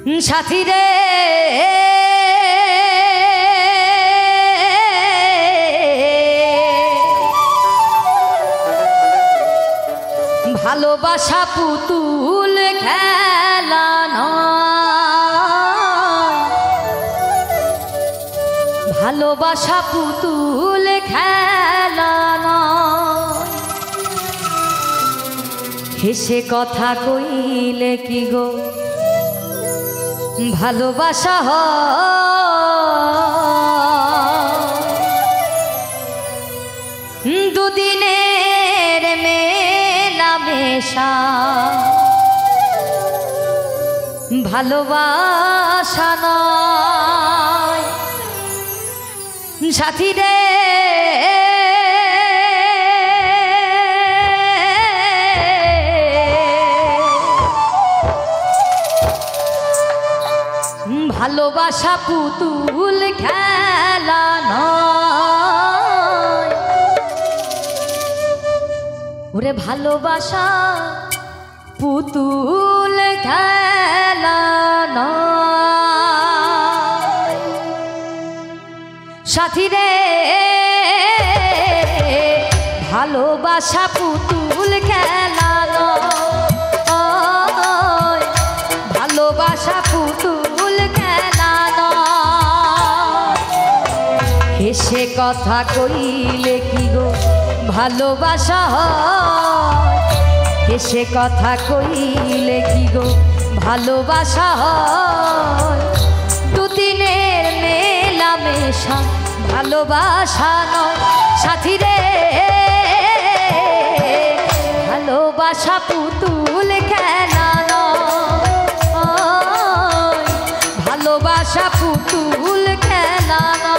সাথী রে ভালোবাসা পুতুল খেলা নয়, ভালোবাসা পুতুল খেলা নয়। হেসে কথা কইলে কি গো ভালোবাসা হয়? দুদিনের মেলামেশা ভালোবাসা নয়। সাথী রে ভালোবাসা পুতুল খেলা নয়, ওরে ভালোবাসা পুতুল খেলা নয়। সাথী রে ভালোবাসা পুতুল খেলা নয়, ভালোবাসা পুতুল খেলা নয়। হেসে কথা কইলে কি গো ভালোবাসা হয়? হেসে কথা কইলে কি গো ভালোবাসা হয়? দুদিনের মেলামেশা ভালোবাসা নয়। সাথী রে ভালোবাসা পুতুল খেলা নয়, ভালোবাসা পুতুল খেলা নয়।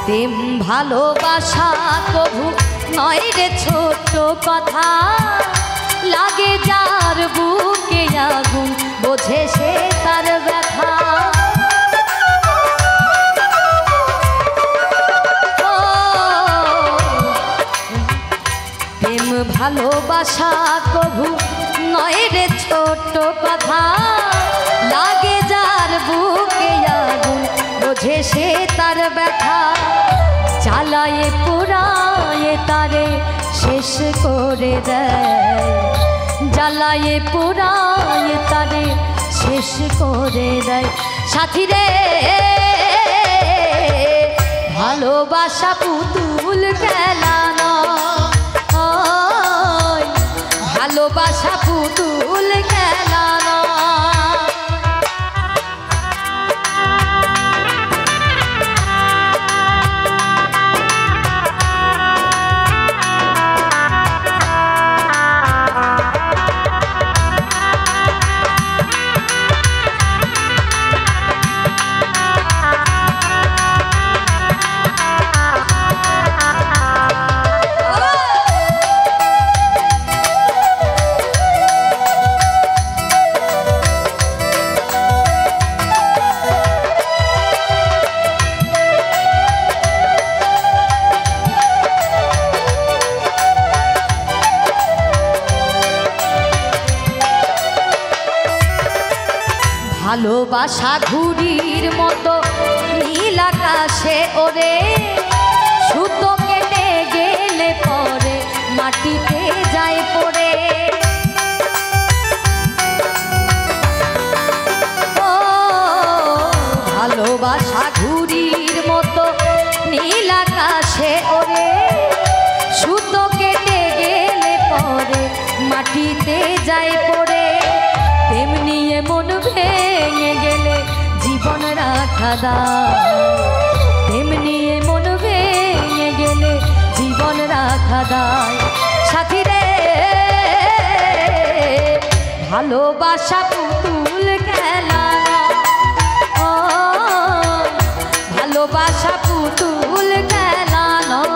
প্রেম ভালোবাসা কভু নয় রে ছোট কথা, লাগে যার বুকে আগুন বোঝে সে তার ব্যথা। প্রেম ভালোবাসা কভু নয় রে ছোট কথা, লাগে যার বুকে আগুন বোঝে সে তার ব্যথা। জ্বালায়ে পোড়ায়ে তারে শেষ করে দেয়, জ্বালায়ে পোড়ায়ে তারে শেষ করে দেয়। সাথী রে ভালোবাসা পুতুল খেলা নয়, ভালোবাসা পুতুল খেলা নয়। ভালোবাসা ঘুড়ির মতো নীল আকাশে ওরে, সুতো কেটে গেলে পরে মাটিতে যায় পড়ে। ও ভালোবাসা ঘুড়ির মতো নীল আকাশে ওরে, সুতো কেটে গেলে পরে মাটিতে যায় পড়ে। রাখা দায়, তেমনি মন ভেঙে গেলে জীবন রাখা দায়। সাথী রে ভালোবাসা পুতুল খেলা নয়, ভালোবাসা পুতুল খেলা নয়।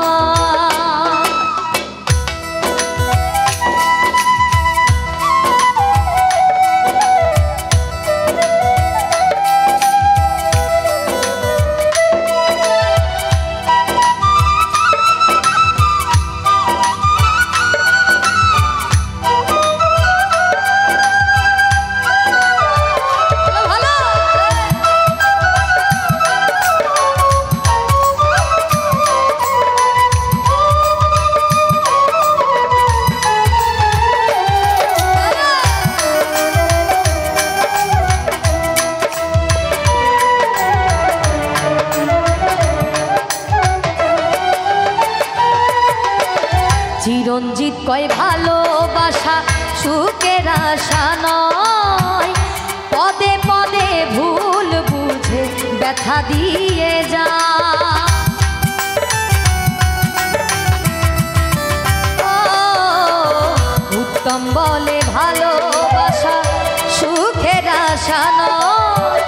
চিরঞ্জিত কয় ভালোবাসা সুখের আশা নয়, পদে পদে ভুল বুঝে ব্যথা দিয়ে যা। উত্তম বলে ভালোবাসা সুখের আশা নয়,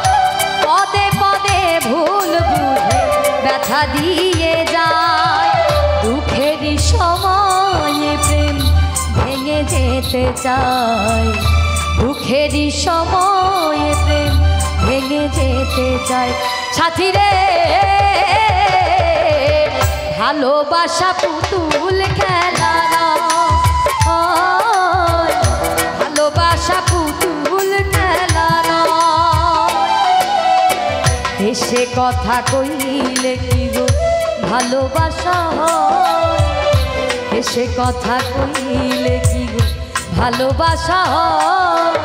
পদে পদে ভুল বুঝে ব্যথা দিয়ে যায়। দুঃখেরই সময়ে প্রেম ভেঙে যেতে চায়, দুঃখেরই সময়ে প্রেম ভেঙে যেতে চায়। সাথী রে ভালোবাসা পুতুল খেলা নয়, ভালোবাসা পুতুল খেলা নয়। এসে কথা কইলে কি গো ভালোবাসা হয়, এসে কথা কইলে কি গো ভালোবাসা হয়।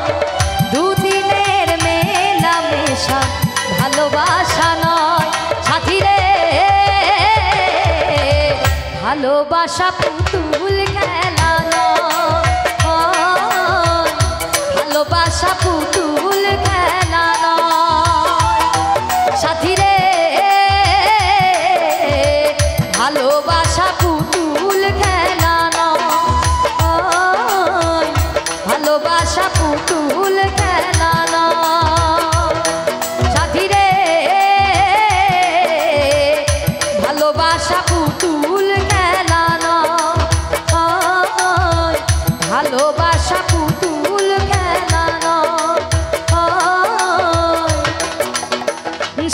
দুদিনের মেলা মেশা ভালোবাসা নয়। সাথী রে ভালোবাসা পুতুল খেলা নয়, ভালোবাসা পুতুল খেলা নয়। সাথী রে ভালোবাসা পুতুল খেলা নয়, ভালোবাসা পুতুল খেলা নয়। সাথী রে ভালোবাসা পুতুল খেলা নয়, ভালোবাসা পুতুল খেলা নয়।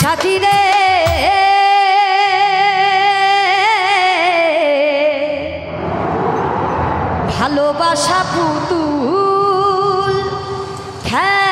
সাথী রে ভালোবাসা পুতুল খেলা